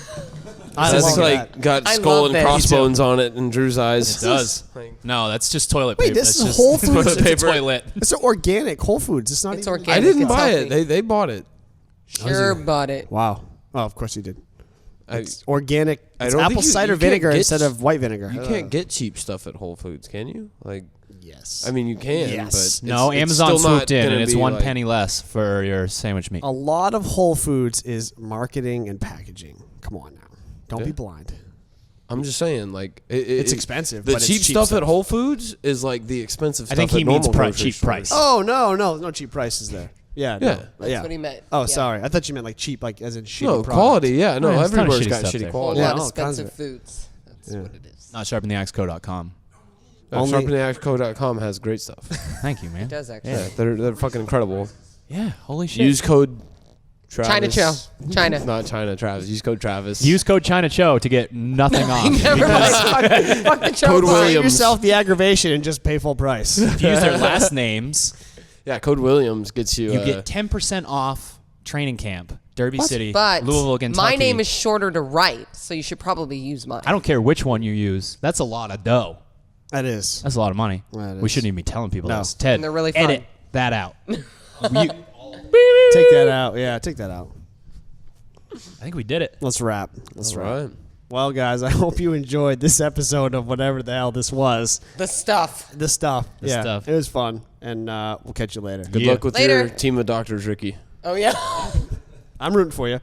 I That's love like that. got I skull love and that. crossbones on it in Drew's eyes. It does. No, that's just toilet Wait, paper. this That's is just Whole Foods. toilet Paper. toilet. It's an organic Whole Foods. It's not. It's even, organic. I didn't It's buy healthy. it. They bought it. Sure bought it. Wow. Oh, of course you did. I, It's organic. I It's don't think apple you- cider you can't vinegar get instead of white vinegar. you can't get cheap stuff at Whole Foods, can you? Like, Yes. I mean, you can. Yes. But No, it's Amazon still not swooped in, gonna and it's be 1 like- penny less for your sandwich meat. A lot of Whole Foods is marketing and packaging. Come on now. Don't be Yeah. blind. I'm just saying, like, It's expensive, The but it's cheap cheap stuff stuff. at Whole Foods is like the expensive I stuff. think he at means normal grocery cheap stores. price. Oh no cheap prices there. Yeah, Yeah. no, That's yeah. what he meant. Oh, Yeah. sorry. I thought you meant like cheap, like as in shitty No product. quality. Yeah, no, Yeah, there's a ton of everywhere's shitty got stuff shitty there. A quality. Yeah, lot of all kinds of expensive foods. That's Yeah. what it is. Not sharpentheaxeco.com. Only- SharpenTheAxeCo.com has great stuff. Thank you, man. It does actually. Yeah, they're fucking incredible. Yeah, holy shit. Use code Travis. China Cho. China. Not China Travis. Use code Travis. Use code ChinaCho to get nothing off. Never mind. Fuck the Code choke line. Save Williams. yourself the aggravation and just pay full price. If you use their last names, Yeah, code Williams gets you. you get 10% off training camp, Derby City, But Louisville, Kentucky. my name is shorter to write, so you should probably use mine. I don't care which one you use. That's a lot of dough. That is. That's a lot of money. That We is. shouldn't even be telling people No. this. Ted, And they're really fun. edit that out. I Take that out. Yeah, take that out. think we did it. Let's wrap. Let's All wrap. right. Well, guys, I hope you enjoyed this episode of whatever the hell this was. The stuff. The stuff. The yeah, stuff. it was fun, and we'll catch you later. Good Yeah. luck with Later. your team of doctors, Ricky. Oh yeah. I'm rooting for you.